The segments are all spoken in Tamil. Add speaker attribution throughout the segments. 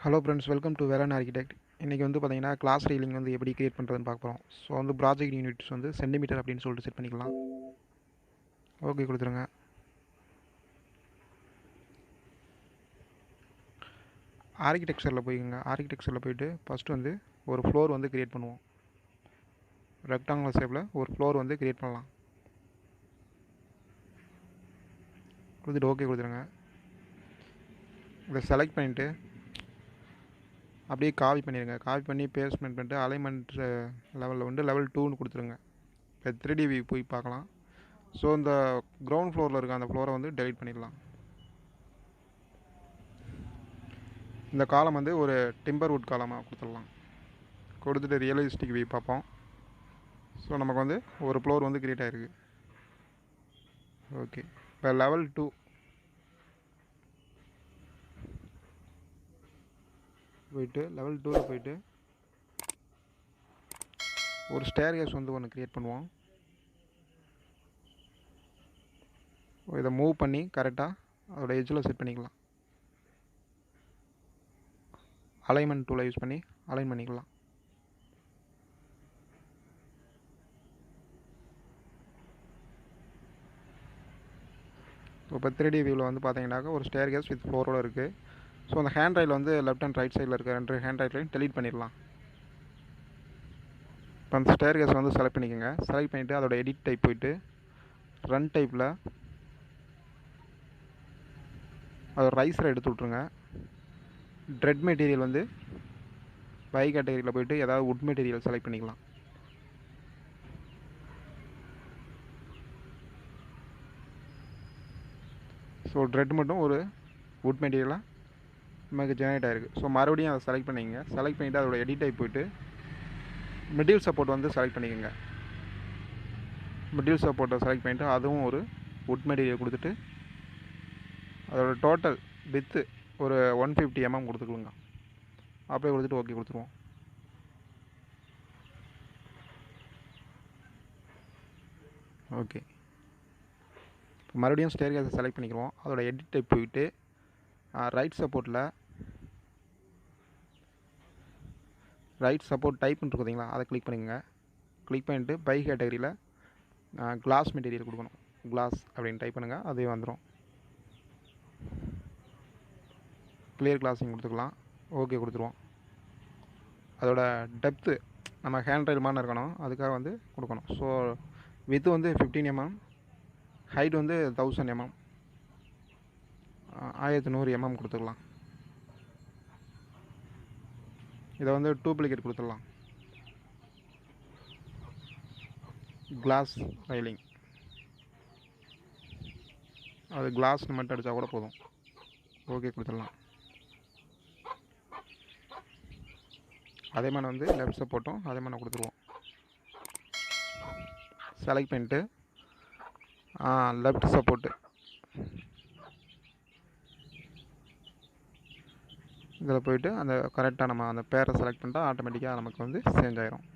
Speaker 1: Hello friends, welcome to Velan architect. இன்றைக்கி வந்து பார்த்தீங்கன்னா கிளாஸ் ரீலிங் வந்து எப்படி கிரியேட் பண்ணுறதுன்னு பார்க்க போகிறோம். ஸோ வந்து ப்ராஜெக்ட் யூனிட்ஸ் வந்து சென்டிமீட்டர் அப்படின்னு சொல்லிட்டு செட் பண்ணிக்கலாம். ஓகே கொடுத்துருங்க. ஆர்கிடெக்சரில் போய்க்குங்க. ஆர்கிடெக்சரில் போயிட்டு ஃபஸ்ட்டு வந்து ஒரு ஃப்ளோர் வந்து கிரியேட் பண்ணுவோம். ரெக்டாங்குலர் ஷேப்பில் ஒரு ஃப்ளோர் வந்து கிரியேட் பண்ணலாம். கொடுத்துட்டு ஓகே கொடுத்துருங்க. இதை செலக்ட் பண்ணிவிட்டு அப்படியே காப்பி பண்ணிடுங்க. காப்பி பண்ணி பேஸ்ட்மெண்ட் பண்ணிட்டு அலைன்மெண்ட் லெவலில் வந்து லெவல் 2ன்னு கொடுத்துருங்க. இப்போ 3D வியூ போய் பார்க்கலாம். ஸோ இந்த கிரவுண்ட் ஃப்ளோரில் இருக்க அந்த ஃப்ளோரை வந்து டெலிட் பண்ணிடலாம். இந்த காலம் வந்து ஒரு டிம்பர் வுட் காலமாக கொடுத்துடலாம். கொடுத்துட்டு ரியலிஸ்டிக் வியூ பார்ப்போம். ஸோ நமக்கு வந்து ஒரு ஃப்ளோர் வந்து கிரியேட் ஆகிருக்கு. ஓகே, இப்போ லெவல் 2 போயிட்டு லெவல் 2ல் போயிட்டு ஒரு ஸ்டேர் கேஸ் வந்து ஒன்று க்ரியேட் பண்ணுவோம். இதை மூவ் பண்ணி கரெக்டாக அதோட எட்ஜில் செட் பண்ணிக்கலாம். அலைன்மெண்ட் டூலை யூஸ் பண்ணி அலைன் பண்ணிக்கலாம். இப்போ 3D வியூவில் வந்து பார்த்தீங்கன்னாக்கா ஒரு ஸ்டேர் கேஸ் வித் ஃப்ளோரோடு இருக்குது. ஸோ அந்த ஹேண்ட் ரைல் வந்து லெஃப்ட் அண்ட் ரைட் சைடில் இருக்க 2 ஹேண்ட் ரைட்லையும் டெலீட் பண்ணிடலாம். இப்போ அந்த ஸ்டேர் கேஸ் வந்து செலக்ட் பண்ணிக்கோங்க. செலக்ட் பண்ணிவிட்டு அதோட எடிட் டைப் போயிட்டு ரன் டைப்பில் அதோட ரைஸரை எடுத்து விட்ருங்க. ட்ரெட் மெட்டீரியல் வந்து பை கேட்டகரியில் போயிட்டு ஏதாவது வுட் மெட்டீரியல் செலக்ட் பண்ணிக்கலாம். ஸோ ட்ரெட் மட்டும் ஒரு வுட் மெட்டீரியலாக நமக்கு ஜெனரேட் ஆகிருக்கு. ஸோ மறுபடியும் அதை செலக்ட் பண்ணிக்கங்க. செலக்ட் பண்ணிவிட்டு அதோட எடிட் டைப் போயிட்டு மிடில் சப்போர்ட் வந்து செலக்ட் பண்ணிக்கோங்க. மிடில் சப்போர்ட்டை செலக்ட் பண்ணிவிட்டு அதுவும் ஒரு வுட் மெட்டீரியல் கொடுத்துட்டு அதோட டோட்டல் வித்து ஒரு 150 mm கொடுத்துக்கலுங்க. அப்படியே கொடுத்துட்டு ஓகே கொடுத்துருவோம். ஓகே, இப்போ மறுபடியும் ஸ்டேர் கேஸை செலக்ட் பண்ணிக்கிறோம். அதோட எடிட் டைப் போயிட்டு ரைட் சப்போர்ட் டைப்னு இருக்கு பார்த்தீங்களா, அதை கிளிக் பண்ணிக்கோங்க. கிளிக் பண்ணிவிட்டு பை கேட்டகரியில் கிளாஸ் மெட்டீரியல் கொடுக்கணும். கிளாஸ் அப்படின்னு டைப் பண்ணுங்கள், அதே வந்துடும். கிளியர் கிளாஸிங் கொடுத்துக்கலாம். ஓகே கொடுத்துருவோம். அதோட டெப்த்து நம்ம ஹேண்ட் ரைல் மாதிரி இருக்கணும், அதுக்காக வந்து கொடுக்கணும். ஸோ வித்து வந்து 15 mm, ஹைட் வந்து 1000 mm, 1100 mm கொடுத்துக்கலாம். இதை வந்து டூப்ளிகேட் கொடுத்துடலாம். கிளாஸ் ரைலிங் அது கிளாஸ்னு மட்டும் அடித்தா கூட போதும். ஓகே கொடுத்துடலாம். அதே மாதிரி வந்து லெஃப்ட் சப்போர்ட்டும் அதே மாதிரி கொடுத்துருவோம். செலக்ட் பண்ணிட்டு லெஃப்ட் சப்போர்ட்டு இதில் போயிட்டு அந்த கரெக்டாக நம்ம அந்த பேரை செலக்ட் பண்ணிட்டா ஆட்டோமேட்டிக்காக நமக்கு வந்து சேஞ்ச் ஆயிரும்.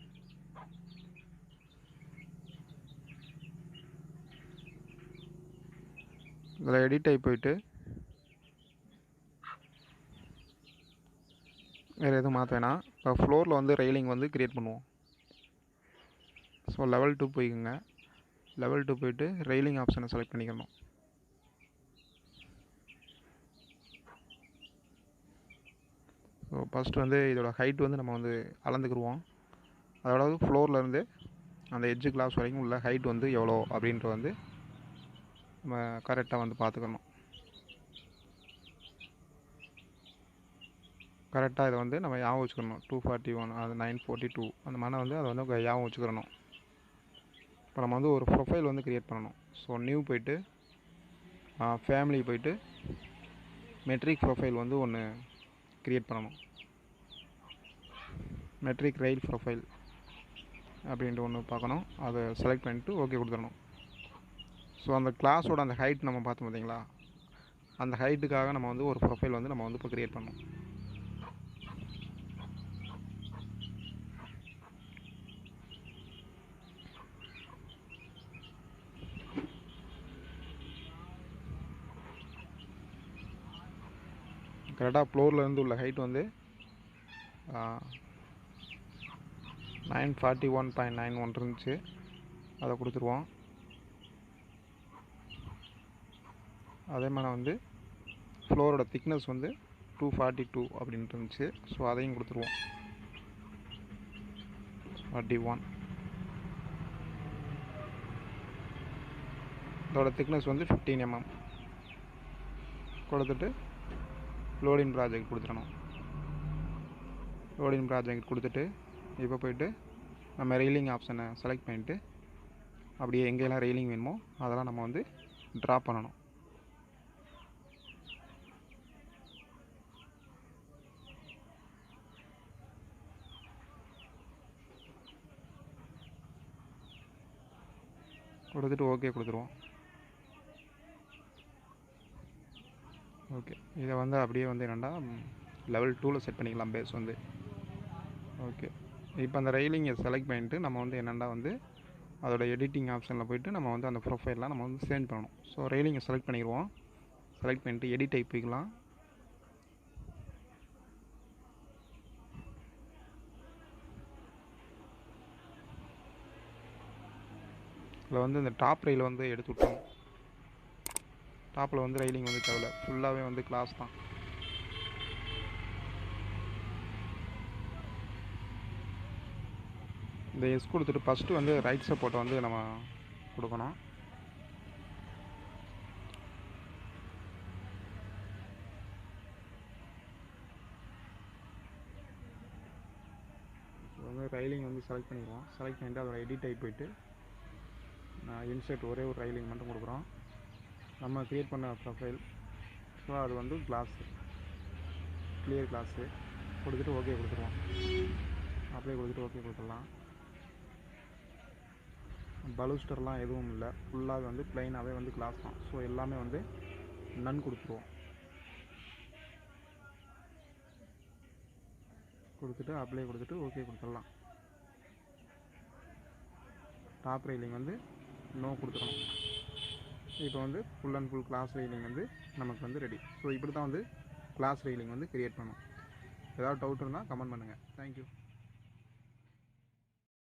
Speaker 1: இதில் எடிட் ஆகி போயிட்டு வேறு எதுவும் மாற்ற வேணாம். இப்போ ஃப்ளோரில் வந்து ரெயிலிங் வந்து க்ரியேட் பண்ணுவோம். So level 2 போய்க்குங்க. லெவல் 2 போயிட்டு ரெயிலிங் ஆப்ஷனை செலக்ட் பண்ணிக்கணும். ஸோ ஃபஸ்ட்டு வந்து இதோட ஹைட் வந்து நம்ம வந்து அளந்துக்கிடுவோம். அதாவது ஃப்ளோர்லேருந்து அந்த எட்ஜு கிளாஸ் வரைக்கும் உள்ள ஹைட் வந்து எவ்வளோ அப்படின்ற வந்து நம்ம கரெக்டாக வந்து பார்த்துக்கணும். கரெக்டாக இதை வந்து நம்ம ஞாபகம் வச்சுக்கணும். 241 அது 942 அந்த மாதிரி வந்து அதை வந்து ஞாபகம் வச்சுக்கிறணும். இப்போ நம்ம வந்து ஒரு ப்ரொஃபைல் வந்து க்ரியேட் பண்ணணும். ஸோ நியூ போயிட்டு ஃபேமிலி போயிட்டு மெட்ரிக் ப்ரொஃபைல் வந்து ஒன்று க்ரியேட் பண்ணணும். மெட்ரிக் ரெயில் ப்ரொஃபைல் அப்படின்ட்டு ஒன்று பார்க்கணும். அதை செலக்ட் பண்ணிவிட்டு ஓகே கொடுத்துடணும். ஸோ அந்த கிளாஸோட அந்த ஹைட் நம்ம பார்த்தோம் பார்த்தீங்களா, அந்த ஹைட்டுக்காக நம்ம வந்து ஒரு ப்ரொஃபைல் வந்து நம்ம வந்து இப்போ க்ரியேட் பண்ணணும். கரெக்டாக ஃப்ளோர்லேருந்து உள்ள ஹைட் வந்து 941.91 இருந்துச்சு. அதை கொடுத்துருவோம். அதே மாதிரி வந்து ஃப்ளோரோட திக்னஸ் வந்து 242 அப்படின்ட்டு இருந்துச்சு. ஸோ அதையும் கொடுத்துருவோம். 41. இதோட திக்னஸ் வந்து 15 mm கொடுத்துட்டு லோடிங் ப்ராஜெக்ட் கொடுத்துடணும். லோடிங் ப்ராஜெக்ட் கொடுத்துட்டு இப்போ போய்ட்டு நம்ம ரெயிலிங் ஆப்ஷனை செலக்ட் பண்ணிவிட்டு அப்படியே எங்கெல்லாம் ரெயிலிங் வேணுமோ அதெல்லாம் நம்ம வந்து ட்ரா பண்ணணும். கொடுத்துட்டு ஓகே கொடுத்துருவோம். ஓகே, இதை வந்து அப்படியே வந்து என்னென்னா லெவல் 2ல் செட் பண்ணிக்கலாம் பேஸ் வந்து. ஓகே, இப்போ அந்த ரெயிலிங்கை செலக்ட் பண்ணிவிட்டு நம்ம வந்து என்னென்னா வந்து அதோட எடிட்டிங் ஆப்ஷனில் போய்ட்டு நம்ம வந்து அந்த ப்ரொஃபைல்லாம் நம்ம வந்து சேஞ்ச் பண்ணணும். ஸோ ரெயிலிங்கை செலக்ட் பண்ணிடுவோம். செலக்ட் பண்ணிவிட்டு எடிட் டைப் போய்க்கலாம். இதில் வந்து இந்த டாப் ரெயில் வந்து எடுத்து விட்டோம். டாப்பில் வந்து ரெயிலிங் வந்து தேவையில்ல, ஃபுல்லாகவே வந்து கிளாஸ் தான். இந்த எஸ் கொடுத்துட்டு ஃபஸ்ட்டு வந்து ரைட் சப்போர்ட்டை வந்து நம்ம கொடுக்கணும். வந்து ரெயிலிங் வந்து செலக்ட் பண்ணிடுவோம். செலக்ட் பண்ணிவிட்டு அதோட எடிட் டைப் போய்ட்டு இன்சர்ட் ஒரே ஒரு ரெயிலிங் மட்டும் கொடுக்குறோம். நம்ம க்ரியேட் பண்ண ப்ரொஃபைல். ஸோ அது வந்து கிளாஸு, கிளியர் கிளாஸு கொடுத்துட்டு ஓகே கொடுத்துருவோம். அப்படியே கொடுத்துட்டு ஓகே கொடுத்துடலாம். பலுஸ்டர்லாம் எதுவும் இல்லை, ஃபுல்லாக வந்து ப்ளைனாகவே வந்து கிளாஸ் தான். ஸோ எல்லாமே வந்து நன் கொடுத்துருவோம். கொடுத்துட்டு அப்ளை கொடுத்துட்டு ஓகே கொடுத்துடலாம். டாப் ரெயிலிங் வந்து நோ கொடுத்துடணும். இப்போ வந்து full and full glass railing வந்து நமக்கு வந்து ரெடி. ஸோ இப்படி தான் வந்து கிளாஸ் ரெயிலிங் வந்து க்ரியேட் பண்ணணும். ஏதாவது டவுட் இருந்தால் கமெண்ட் பண்ணுங்கள். தேங்க்யூ.